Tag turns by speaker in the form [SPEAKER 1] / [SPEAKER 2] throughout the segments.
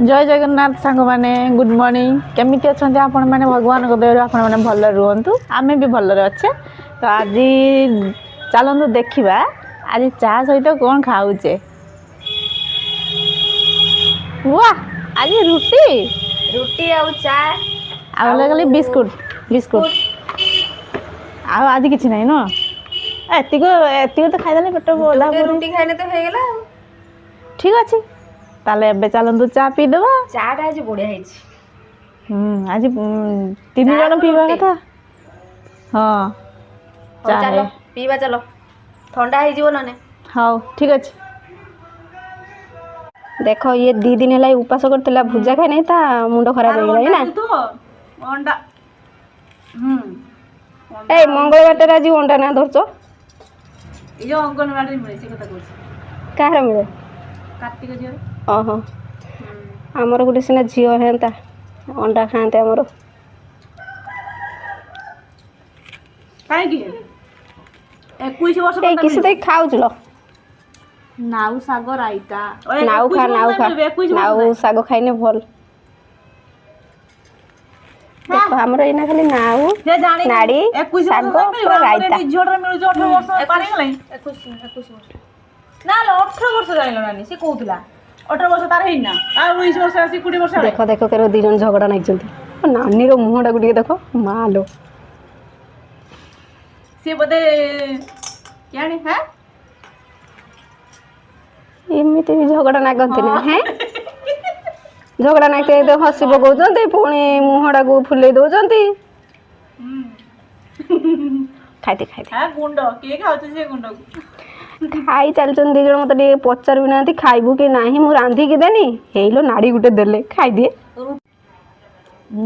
[SPEAKER 1] जय जगन्नाथ सांग माने गुड मॉर्निंग केमिति अछंते आपण माने भगवान को दयरु आपण माने भल रुहंतु आमे भी भल रे अच्छे तो आज चलंतु देखिबा आज चा सहित कोन खाउचे वाह आज रुटी
[SPEAKER 2] रुटी आ चा
[SPEAKER 1] आ लगले बिस्कुट बिस्कुट आ आज किछि नै न एतिको तो खाइ देले पेट बोला
[SPEAKER 2] रुटी खाइले तो हे गेला
[SPEAKER 1] ठीक अछि ताले एबे चलंतु चा पी देबा
[SPEAKER 2] चाटा आज बढ़िया ହେଇଛି
[SPEAKER 1] आज 3 जण पीवा कथा हां
[SPEAKER 2] चलो पीवा चलो ठंडा हो जीवो नने
[SPEAKER 1] हां ठीक अछि
[SPEAKER 2] देखो ये 2 दिन हला उपास करतला भुजा खाइ नै ता मुंडो खराब हो गेला है ना
[SPEAKER 1] तो अंडा
[SPEAKER 2] ए मंगलवार रे आज अंडा ना धरछो
[SPEAKER 1] ए जो अंगनवाड़ी मिले से कथा कहछ
[SPEAKER 2] काहर मिले
[SPEAKER 1] कार्तिक जियो
[SPEAKER 2] ओहो हमर गुटे सिना झियो हेंता अंडा खाते हमर
[SPEAKER 1] काहे की 21 वर्ष
[SPEAKER 2] ए किसी तै खाउचलो
[SPEAKER 1] नाउ सागर आइता
[SPEAKER 2] नाउ खा नाउ सागो खाइने भल देखो हमरो इना खाली नाउ नाड़ी
[SPEAKER 1] 21
[SPEAKER 2] सागो राइता
[SPEAKER 1] झोडर मिलु 18 वर्ष पानी गलै 21 वर्ष ना 18 वर्ष जाइलो नानी से कहउतला 18 वर्ष तार हेइना आ 19 वर्ष आसी 20 वर्ष
[SPEAKER 2] देखो देखो केरो दी जन झगड़ा नाइ चंती नानी रो मुहडा गुडी देखो मालो
[SPEAKER 1] से बदे यानी है
[SPEAKER 2] एमिति भी झगड़ा ना गंती ना है झगड़ा ना के तो हसी बगौ जंती पुणी मुहडा को फुले दो जंती खाइते खाइते
[SPEAKER 1] हां गुंड के खाउत से गुंड
[SPEAKER 2] खाई चलचन दी जण मते टे पचार भी नांती खाइबू कि नाही मु रांधी के देनी हेइलो नाड़ी गुटे देले खाइ दिए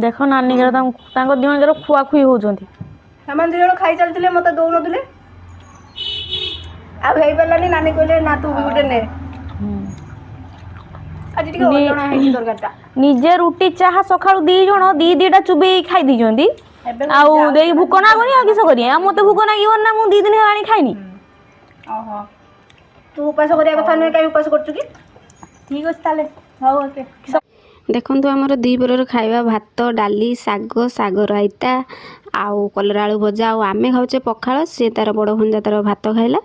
[SPEAKER 1] देखो नानी के तांको दिवन जरो खुआ खुई होजंती
[SPEAKER 2] सामान दी जण खाई चलतिले मते दउ नदिले आ हेइ बलानी नानी कहले ना तू भी गुटे ने आज टिके ओजणा हेइ तरकाटा
[SPEAKER 1] निजे रुटी चाहा सखाळु दी जण दी दीटा चुबे खाइ दी जंती आउ देई भूक ना गनी आ किस करिया आ मते भूक ना गिवन ना मु 2 दिन हेलानी खाइनी
[SPEAKER 2] ओहो तू उपास करिया कथा नै काई उपास करचु की
[SPEAKER 1] ठीक अछि ताले हाउ ओके
[SPEAKER 2] देखंतु हमर दीपरर खाइबा भात डाली साग साग राइता आउ कलरा आलू भजा आउ आमे खाउचे पखाळ से तार बड़ भंजा तार भात खाइला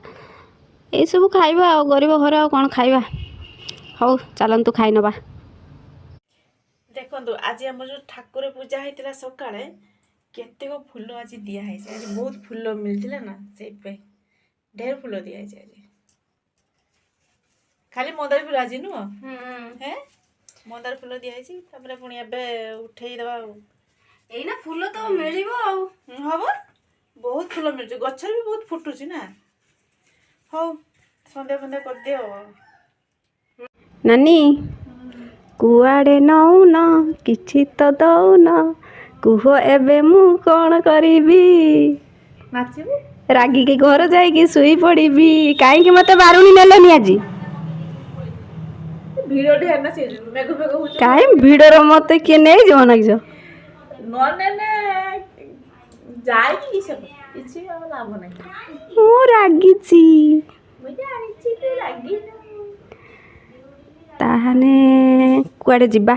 [SPEAKER 2] ए सब खाइबा आ गरीब घर आ कोन खाइबा हौ चलंतु खाइ नबा
[SPEAKER 1] देखंतु आज हमर जो ठाकुर पूजा हेतिला सकाळे केतेको फूल आज दिया है आज बहुत फूल मिलथिला ना से पे ढेर फूल दिया है आज खाली मंदार फूल आज नु हैं मंदार फूल दिया है तापर पुनी एबे उठेई दबा
[SPEAKER 2] एइना फूल तो मिलिबो आ
[SPEAKER 1] हबो बहुत फूल मिल गछर भी बहुत फुटुची ना हो संध्या बंदे कर दियो
[SPEAKER 2] नानी कुआडे नौ न किछि तो दौ न कुह एबे मु कोन करिबी
[SPEAKER 1] नाचिबो
[SPEAKER 2] रागी के घर जाई कि सुई पड़ीबी काहे कि मते बारुनी नेलेनी आजी
[SPEAKER 1] वीडियो ढेर ना से मेगो मेगो हो
[SPEAKER 2] काहे भिडर मते के नै जो नाइजो
[SPEAKER 1] न ने जाई कि सब इछि अब लाभ नै
[SPEAKER 2] मु रागी छी
[SPEAKER 1] मुझे आनिछि तो रागी
[SPEAKER 2] ताहाने कुआडे जिबा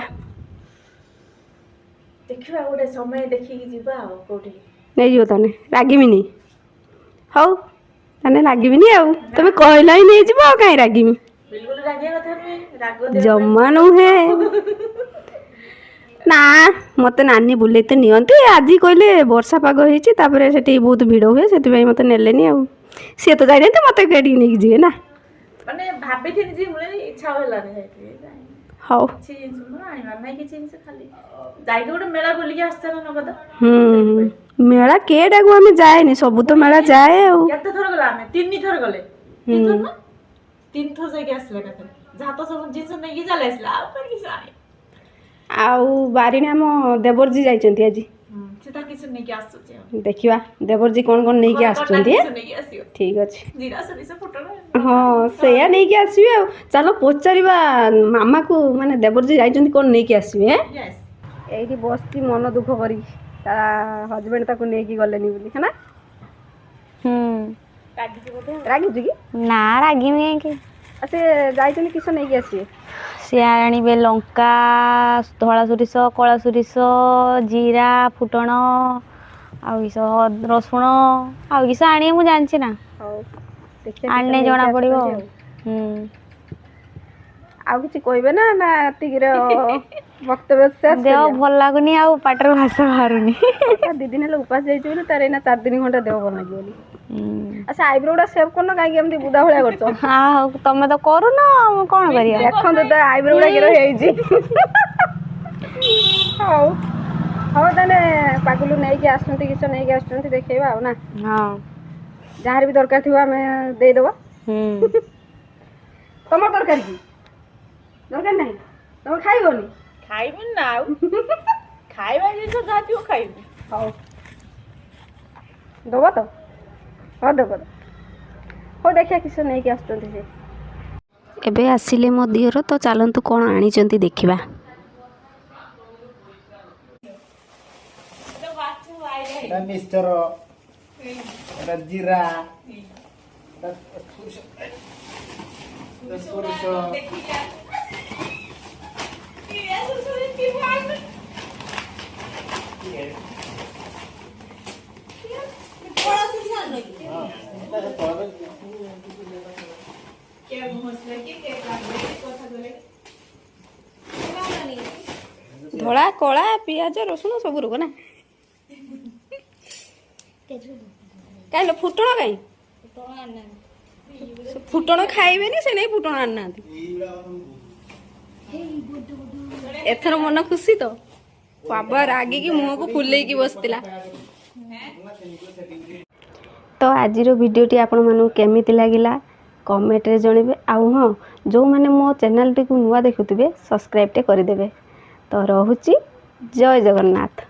[SPEAKER 1] देखिबा गोटे समय देखि कि जिबा कोठी
[SPEAKER 2] नै जो तने रागिमिनी हौ तने रागिमिनी आ तमे कहला ही नै जिबा काहे रागिमी
[SPEAKER 1] बिल्कुल रागिया कथा नै रागो दे
[SPEAKER 2] जम्मानु है ना मते नानी बुलेते नियंती आजी कहले वर्षा पाग होईची तापरे सेठी बहुत भीड़ हुए सेति भाई मते नेलेनी आ से तो जाई नै मते केडी नै जिए ना
[SPEAKER 1] माने भाबे थि जे मुले इच्छा होला नै
[SPEAKER 2] हौ
[SPEAKER 1] छी सुनो आनी माने कि छी खाली जाई गोटे मेला बोली आस्ते ना नगद
[SPEAKER 2] मेला केडा को हमें जाए नि सब तो मेला जाए आ
[SPEAKER 1] केते थर गला हमें 3 थर गले 3 थर ना 3 थर जाई के आसले कते जातो सब जिंस नै कि चले आसला आ पर कि सानी
[SPEAKER 2] आउ बारिने हम देवरजी जाइचंती आजी
[SPEAKER 1] सेटा किछ नै कि आसु छै
[SPEAKER 2] देखिबा देवरजी कोन कोन नै कि आसचंती ठीक अछि
[SPEAKER 1] जीरा सरिस फोटो
[SPEAKER 2] हां सेया नै कि आसीबे आ चलो पोचारिबा मामा को माने देवरजी जाइचंती कोन नै कि आसीबे
[SPEAKER 1] यस
[SPEAKER 2] एठी बसती मन दुख करी ता हस्बैंड ताको नै कि गलेनी बोली है ना
[SPEAKER 1] रागी बोधे
[SPEAKER 2] रागी जी
[SPEAKER 3] ना रागी में कि
[SPEAKER 2] से जाइचंती किछ नै कि आसीबे ସିଏ ଆଣିବେ ଲଙ୍କା, ଧଳା ସୋରିଷ, କଳା ସୋରିଷ, ଜିରା, ଫୁଟଣ ଆଉ କିସ ରସୁଣ ଆଉ କିସ ଆଣିବେ ମୁଁ ଜାଣିଛି ନା।
[SPEAKER 3] ହଉ ଦେଖିବା
[SPEAKER 2] ଆଣିଲେ
[SPEAKER 3] କିସ
[SPEAKER 2] ଜଣା
[SPEAKER 3] ନେଇକି
[SPEAKER 2] ପଡିବ
[SPEAKER 3] ଆସୁଛନ୍ତି
[SPEAKER 2] ଆଉ।
[SPEAKER 3] ଆଉ କିଛି କହିବେ ନା ନା ଏତିକିର ବକ୍ତବ୍ୟ ଶେଷ
[SPEAKER 2] ଦେହ
[SPEAKER 3] କରିବା?
[SPEAKER 2] ଭଲ ଲାଗୁନି ଆଉ ପାଟିରୁ ଭାଷା ବାହାରୁନି।
[SPEAKER 3] ଆଉ ତା 2 ଦିନ ହେଲା ଉପାସ ଯାଇଛି ବୋଲି ତାର ଏଇନା 4 ଦିନ ଖଣ୍ଡେ ଦେହ ଭଲ ଲାଗିବନି। ଆଚ୍ଛା ଆଇବ୍ରୋ ଗୁଡ଼ା ସେଭ୍ କରୁନ କାହିଁକି ଏମିତି ବୁଦା ଭଳିଆ କରୁଛ?
[SPEAKER 2] ହଉ ତମେ ତ କରୁନ ଆଉ କଣ କରିବା।
[SPEAKER 3] ଦେଖନ୍ତୁ ତ ଆଇବ୍ରୋ ଗୁଡ଼ା କିର ହେଇଛି। ହଉ ହଉ ତାହେଲେ ପାଗୁଲୁ ନେଇକି ଆସୁଛନ୍ତି କିସ ନେଇକି ଆସୁଛନ୍ତି ଦେଖେଇବା ଆଉ ନା।
[SPEAKER 2] ହଁ।
[SPEAKER 3] ଯାହାର ବି ଦରକାର ଥିବ ଆମେ ଦେଇଦେବା। ତମର ଦରକାର କି? ଦରକାର ନାହିଁ ତମେ ଖାଇବନି?
[SPEAKER 1] ଖାଇବିନି ନା ଆଉ ଖାଇବା ଜିନିଷ ଯାହା ଥିବ ଖାଇବି।
[SPEAKER 3] ହଉ ଦେବ ତ? ହଁ ଦେବ। ହଉ ଦେଖିବା କିସ ନେଇକି ଆସୁଛନ୍ତି ସେ।
[SPEAKER 2] ଏବେ ଆସିଲେ ମୋ ଦିଅର ତ ଚାଲନ୍ତୁ କ'ଣ ଆଣିଛନ୍ତି ଦେଖିବା।
[SPEAKER 4] এটা মিক্সচর এটা জিরা সরিষ
[SPEAKER 3] ଧଳା କଳା ପିଆଜ ରସୁଣ ସବୁ ରୋଗ ନା। କାଇଁ ଲୋ ଫୁଟଣ କାଇଁ? ଫୁଟଣ ଖାଇବେନି ସେ ନେଇ ଫୁଟଣ ଆଣିନାହାନ୍ତି। ଏଥର ମନ ଖୁସି ତ? ବାବା ରାଗିକି ମୁହଁକୁ ଫୁଲେଇକି ବସିଥିଲା।
[SPEAKER 2] ତ ଆଜିର ଭିଡ଼ିଓଟି ଆପଣମାନଙ୍କୁ କେମିତି ଲାଗିଲା କମେଣ୍ଟରେ ଜଣାଇବେ। ଆଉ ହଁ, ଯେଉଁମାନେ ମୋ ଚ୍ୟାନେଲଟିକୁ ନୂଆ ଦେଖୁଥିବେ ସବସ୍କ୍ରାଇବ୍ଟେ କରିଦେବେ। ତ ରହୁଛି, ଜୟ ଜଗନ୍ନାଥ।